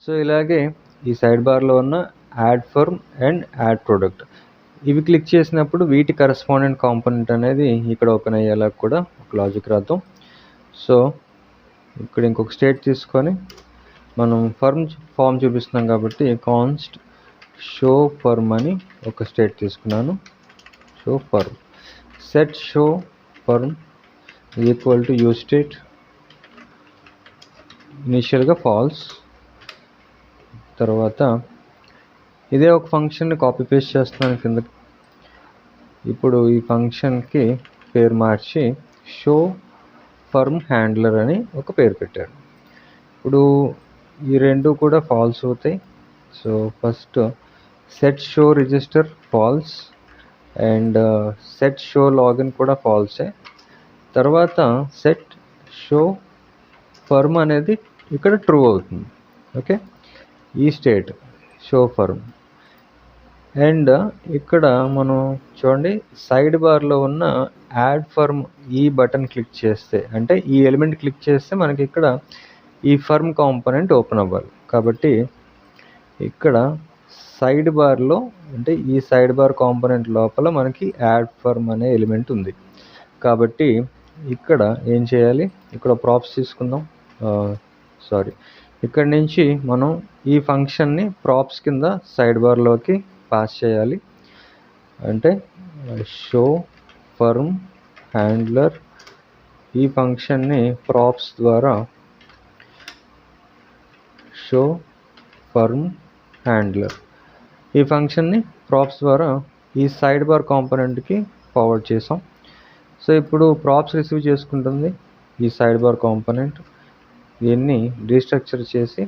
So ఇలాగే ఈ side బార్లో ఉన్న add form and add product ఇవి క్లిక్ చేసినప్పుడు వీటి కరస్పాండెంట్ కాంపోనెంట్ అనేది ఇక్కడ ఓపెన్ అయ్యేలా కూడా ఒక లాజిక్ రాద్దాం. సో ఇక్కడ ఇంకొక స్టేట్ తీసుకొని మనం ఫామ్ చూపిస్తున్నాం కాబట్టి కాన్స్ట్ షో ఫర్మ్ అని ఒక స్టేట్ తీసుకున్నాను. Show form set show form equal to use state ఇనిషియల్గా ఫాల్స్. తర్వాత ఇదే ఒక ఫంక్షన్ని కాపీ పేస్ట్ చేస్తున్నాను కిందకి. ఇప్పుడు ఈ ఫంక్షన్కి పేరు మార్చి షో ఫర్మ్ హ్యాండ్లర్ అని ఒక పేరు పెట్టారు. ఇప్పుడు ఈ రెండు కూడా ఫాల్స్ అవుతాయి. So first set show register false and set show login కూడా ఫాల్సే. తర్వాత సెట్ షో ఫర్మ్ అనేది ఇక్కడ ట్రూ అవుతుంది. ఓకే, ఈ స్టేట్ షో ఫర్మ్. అండ్ ఇక్కడ మనం చూడండి సైడ్ బార్లో ఉన్న యాడ్ ఫర్మ్ ఈ బటన్ క్లిక్ చేస్తే, అంటే ఈ ఎలిమెంట్ క్లిక్ చేస్తే మనకి ఇక్కడ ఈ ఫర్మ్ కాంపోనెంట్ ఓపెన్ అవ్వాలి. కాబట్టి ఇక్కడ సైడ్ బార్లో అంటే ఈ సైడ్ బార్ కాంపోనెంట్ లోపల మనకి యాడ్ ఫర్మ్ అనే ఎలిమెంట్ ఉంది. కాబట్టి ఇక్కడ ఏం చేయాలి, ఇక్కడ ప్రాప్స్ తీసుకుందాం. ఇక్కడ నుంచి మనం ఈ ఫంక్షన్ని ప్రాప్స్ కింద సైడ్ బార్లోకి పాస్ చేయాలి. అంటే షో ఫర్మ్ హ్యాండ్లర్ ఈ ఫంక్షన్ని ప్రాప్స్ ద్వారా షో ఫర్మ్ హ్యాండ్లర్ ఈ ఫంక్షన్ని ప్రాప్స్ ద్వారా ఈ సైడ్ బార్ కాంపోనెంట్కి ఫార్వర్డ్ చేసాం. సో ఇప్పుడు ప్రాప్స్ రిసీవ్ చేసుకుంటుంది ఈ సైడ్ బార్ కాంపోనెంట్. దీన్ని రీస్ట్రక్చర్ చేసి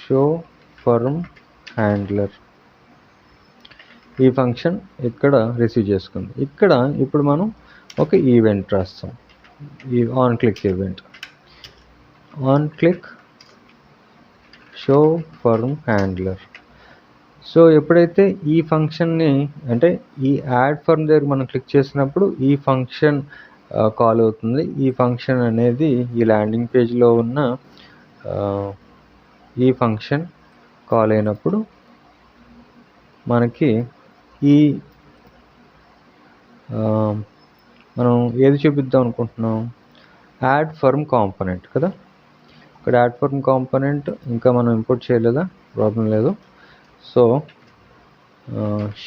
షో ఫర్మ్ హ్యాండ్లర్ ఈ ఫంక్షన్ ఇక్కడ రిసీవ్ చేసుకుంది. ఇక్కడ ఇప్పుడు మనం ఒక ఈవెంట్ రాస్తాం, ఈ on click event. On click show form handler. So ఎప్పుడైతే ఈ ఫంక్షన్ని అంటే ఈ యాడ్ ఫర్మ్ దగ్గర మనం క్లిక్ చేసినప్పుడు ఈ ఫంక్షన్ కాల్ అవుతుంది. ఈ ఫంక్షన్ అనేది ఈ ల్యాండింగ్ పేజ్లో ఉన్న ఈ ఫంక్షన్ కాల్ అయినప్పుడు మనకి ఈ మనం ఏది చూపిద్దాం అనుకుంటున్నాం, యాడ్ ఫర్మ్ కాంపోనెంట్ కదా. ఇక్కడ యాడ్ ఫర్మ్ కాంపోనెంట్ ఇంకా మనం ఇంపోర్ట్ చేయలేదా, ప్రాబ్లం లేదు. సో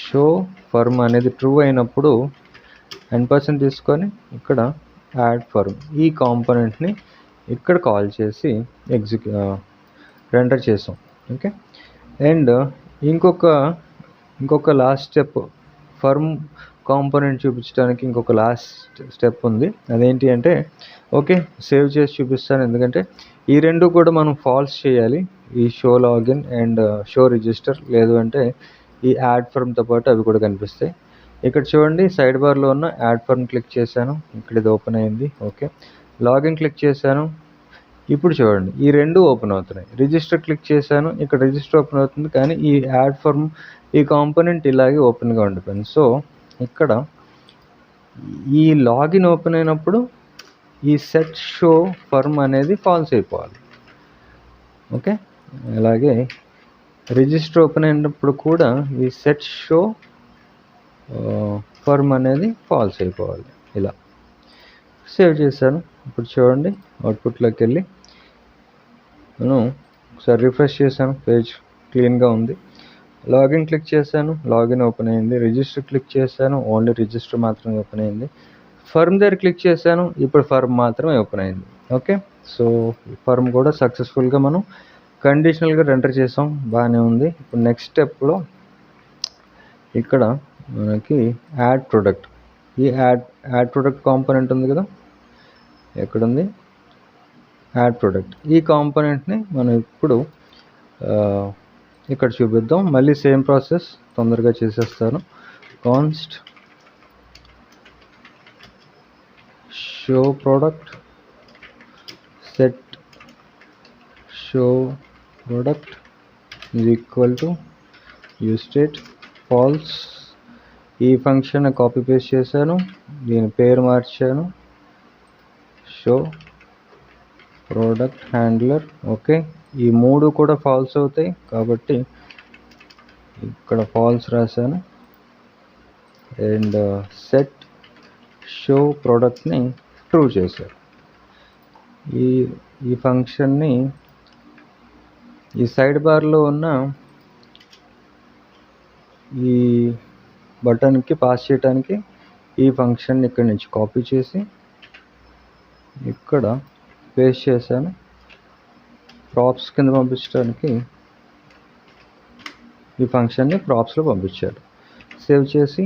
షో ఫర్మ్ అనేది ట్రూ అయినప్పుడు n% తీసుకొని ఇక్కడ యాడ్ ఫర్మ్ ఈ కాంపోనెంట్ని ఇక్కడ కాల్ చేసి రెండర్ చేసాం. ఓకే, అండ్ ఇంకొక లాస్ట్ స్టెప్ ఫర్మ్ కాంపోనెంట్ చూపించడానికి ఇంకొక లాస్ట్ స్టెప్ ఉంది. అదేంటి అంటే ఓకే సేవ్ చేసి చూపిస్తాను, ఎందుకంటే ఈ రెండు కూడా మనం ఫాల్స్ చేయాలి, ఈ show login and show register. లేదు అంటే ఈ యాడ్ ఫర్మ్తో పాటు అవి కూడా కనిపిస్తాయి. ఇక్కడ చూడండి సైడ్ బార్లో ఉన్న యాడ్ ఫర్మ్ క్లిక్ చేశాను, ఇక్కడ ఇది ఓపెన్ అయింది. ఓకే, లాగిన్ క్లిక్ చేశాను, ఇప్పుడు చూడండి ఈ రెండు ఓపెన్ అవుతున్నాయి. రిజిస్టర్ క్లిక్ చేశాను, ఇక్కడ రిజిస్టర్ ఓపెన్ అవుతుంది, కానీ ఈ యాడ్ ఫర్మ్ ఈ కాంపోనెంట్ ఇలాగే ఓపెన్గా ఉండిపోయింది. సో ఇక్కడ ఈ లాగిన్ ఓపెన్ అయినప్పుడు ఈ సెట్ షో ఫర్మ్ అనేది ఫాల్స్ అయిపోవాలి. ఓకే, అలాగే రిజిస్టర్ ఓపెన్ అయినప్పుడు కూడా ఈ సెట్ షో ఫర్మ్ అనేది ఫాల్స్ అయిపోవాలి. ఇలా సేవ్ చేశాను. ఇప్పుడు చూడండి అవుట్పుట్లోకి వెళ్ళి నేను ఒకసారి రిఫ్రెష్ చేశాను, పేజ్ క్లీన్గా ఉంది. లాగిన్ క్లిక్ చేశాను, లాగిన్ ఓపెన్ అయింది. రిజిస్టర్ క్లిక్ చేశాను, ఓన్లీ రిజిస్టర్ మాత్రమే ఓపెన్ అయింది. ఫర్మ్ దగ్గర క్లిక్ చేశాను, ఇప్పుడు ఫర్మ్ మాత్రమే ఓపెన్ అయింది. ఓకే, సో ఫర్మ్ కూడా సక్సెస్ఫుల్గా మనం కండిషనల్గా రెండర్ చేసాం, బాగానే ఉంది. ఇప్పుడు నెక్స్ట్ స్టెప్లో ఇక్కడ మనకి యాడ్ ప్రొడక్ట్, ఈ యాడ్ ప్రొడక్ట్ కాంపోనెంట్ ఉంది కదా, ఎక్కడుంది యాడ్ ప్రొడక్ట్. ఈ కాంపోనెంట్ని మనం ఇప్పుడు ఇక్కడ చూపిద్దాం. మళ్ళీ సేమ్ ప్రాసెస్ తొందరగా చేసేస్తాను. Const show product set show product is equal to use state false. ఈ ఫంక్షన్ కాపీ పేస్ట్ చేశాను, దీని పేరు మార్చాను, షో ప్రోడక్ట్ హ్యాండ్లర్. ఓకే, ఈ 3 కూడా ఫాల్స్ అవుతాయి కాబట్టి ఇక్కడ ఫాల్స్ రాశాను. అండ్ సెట్ షో ప్రోడక్ట్ని ట్రూ చేశారు. ఈ ఫంక్షన్ని ఈ సైడ్ బార్లో ఉన్న ఈ బటన్కి పాస్ చేయడానికి ఈ ఫంక్షన్ ఇక్కడి నుంచి కాపీ చేసి ఇక్కడ పేస్ట్ చేశాను. ప్రాప్స్ కింద పంపించడానికి ఈ ఫంక్షన్ని ప్రాప్స్లో పంపించారు. సేవ్ చేసి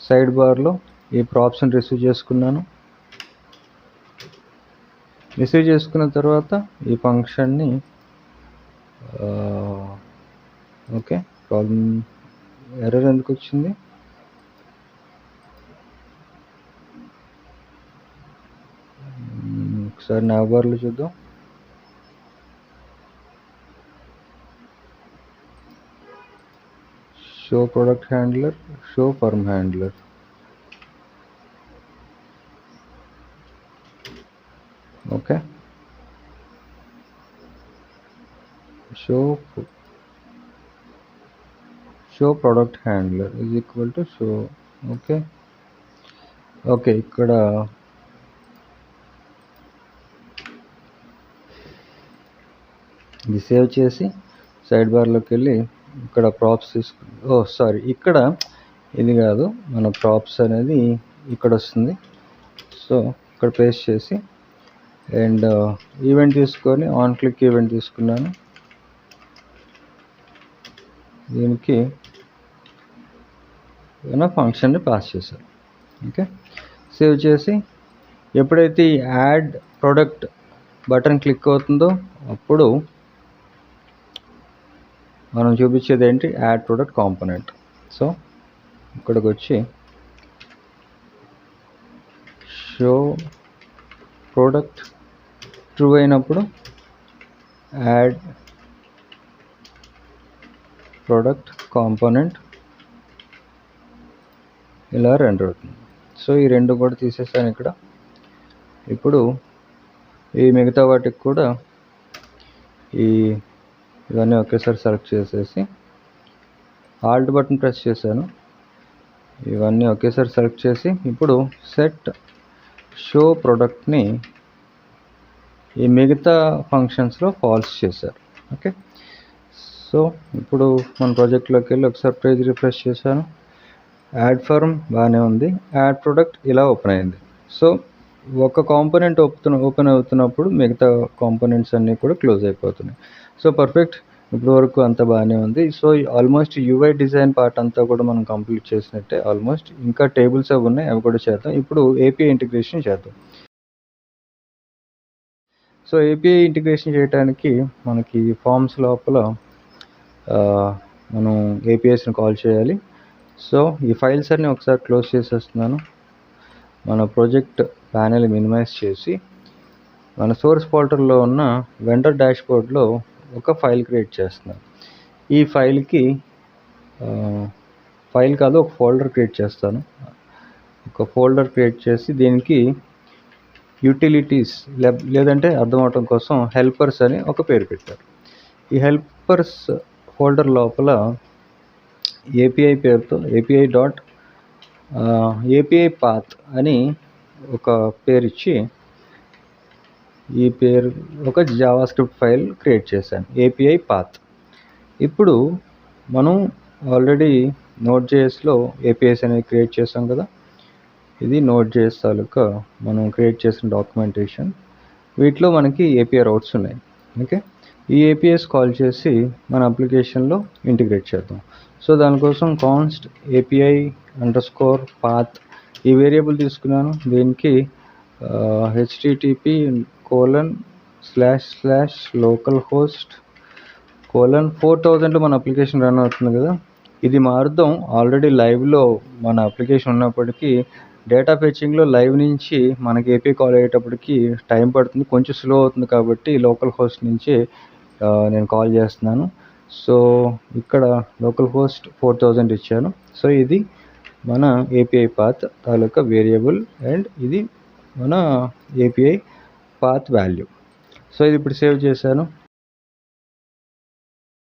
సైడ్ బార్లో ఈ ప్రాప్స్ని రిసీవ్ చేసుకున్నాను. రిసీవ్ చేసుకున్న తర్వాత ఈ ఫంక్షన్ని ఓకే, ప్రాబ్లం ఎర్రర్ ఎందుకు వచ్చింది? ఒకసారి nav బార్లో చూద్దాం. Show product handler, show form handler. Okay, show product handler is equal to show. Okay, ఇక్కడ ఇది సేవ్ చేసి సైడ్ బార్లోకి వెళ్ళి ఇక్కడ ప్రాప్స్ ఇక్కడ ఇది కాదు, మన ప్రాప్స్ అనేది ఇక్కడ వస్తుంది. సో ఇక్కడ పేస్ట్ చేసి అండ్ ఈవెంట్ తీసుకొని ఆన్ క్లిక్ ఈవెంట్ తీసుకున్నాను. దీనికి ఫంక్షన్ని పాస్ చేశాను. ఓకే, సేవ్ చేసి ఎప్పుడైతే ఈ యాడ్ ప్రోడక్ట్ బటన్ క్లిక్ అవుతుందో అప్పుడు మనం చూపించేది ఏంటి? Add product component. సో ఇక్కడికి వచ్చి షో ప్రోడక్ట్ ట్రూ అయినప్పుడు యాడ్ ప్రోడక్ట్ కాంపోనెంట్ ఇలా రెండర్ అవుతుంది. సో ఈ రెండు కూడా తీసేసాను ఇక్కడ. ఇప్పుడు ఈ మిగతా వాటికి కూడా ఇవన్నీ ఒకేసారి సెలెక్ట్ చేసేసి ఆల్ట్ బటన్ ప్రెస్ చేశాను. ఇవన్నీ ఒకేసారి సెలెక్ట్ చేసి ఇప్పుడు సెట్ షో ప్రోడక్ట్ని ఈ మిగతా ఫంక్షన్స్లో ఫాల్స్ చేశారు. ఓకే, సో ఇప్పుడు మన ప్రాజెక్ట్లోకి వెళ్ళి ఒకసారి పేజ్ రిఫ్రెష్ చేశాను. యాడ్ ఫర్మ్ బాగానే ఉంది, యాడ్ ప్రోడక్ట్ ఇలా ఓపెన్ అయింది. సో ఒక కాంపోనెంట్ ఓపెన్ అవుతున్నప్పుడు మిగతా కాంపోనెంట్స్ అన్నీ కూడా క్లోజ్ అయిపోతున్నాయి. సో పర్ఫెక్ట్, ఇప్పుడు వరకు అంతా బాగానే ఉంది. So almost UI design part అంతా కూడా మనం కంప్లీట్ చేసినట్టే. ఆల్మోస్ట్ ఇంకా టేబుల్స్ అవి ఉన్నాయి, అవి కూడా చేద్దాం. ఇప్పుడు ఏపీఐ ఇంటిగ్రేషన్ చేద్దాం. సో ఏపీఐ ఇంటిగ్రేషన్ చేయడానికి మనకి ఫామ్స్ లోపల మనం ఏపీఐస్ని కాల్ చేయాలి. సో ఈ ఫైల్స్ అన్నీ ఒకసారి క్లోజ్ చేసేస్తున్నాను. మన ప్రాజెక్ట్ ప్యానెల్ మినిమైజ్ చేసి మన సోర్స్ ఫోల్డర్లో ఉన్న వెండర్ డాష్బోర్డ్లో ఒక ఫైల్ క్రియేట్ చేస్తున్నాను. ఈ ఫైల్కి ఒక ఫోల్డర్ క్రియేట్ చేస్తాను. ఒక ఫోల్డర్ క్రియేట్ చేసి దీనికి యూటిలిటీస్ లేదంటే అర్థం అవటం కోసం హెల్పర్స్ అని ఒక పేరు పెట్టారు. ఈ హెల్పర్స్ ఫోల్డర్ లోపల ఏపీఐ పేరుతో ఏపీఐ పాత్ అని ఒక పేరు ఇచ్చి ఈ పేరు ఒక జావాస్క్రిప్ట్ ఫైల్ క్రియేట్ చేశాను, ఏపీఐ పాత్. ఇప్పుడు మనం ఆల్రెడీ నోడ్.js-లో ఏపీఐస్ అనేవి క్రియేట్ చేసాం కదా. ఇది నోడ్.js తాలూకా మనం క్రియేట్ చేసిన డాక్యుమెంటేషన్. వీటిలో మనకి ఏపీఐ రౌట్స్ ఉన్నాయి. ఓకే, ఈ ఏపీఐస్ కాల్ చేసి మన అప్లికేషన్లో ఇంటిగ్రేట్ చేద్దాం. సో దానికోసం కాన్స్ట్ API_path ఈ వేరియబుల్ తీసుకున్నాను. దీనికి http://localhost:4000 మన అప్లికేషన్ రన్ అవుతుంది కదా. ఇది మారుద్దాం. ఆల్రెడీ లైవ్లో మన అప్లికేషన్ ఉన్నప్పటికీ డేటా ఫెచ్చింగ్లో లైవ్ నుంచి మనకి ఏపీఐ కాల్ అయ్యేటప్పటికి టైం పడుతుంది, కొంచెం స్లో అవుతుంది. కాబట్టి లోకల్ హోస్ట్ నుంచి నేను కాల్ చేస్తున్నాను. సో ఇక్కడ లోకల్ హోస్ట్ 4000 ఇచ్చాను. సో ఇది మన API path taluka variable and ఇది మన ఏపీఐ పాత్ వాల్యూ. సో ఇది ఇప్పుడు సేవ్ చేశాను.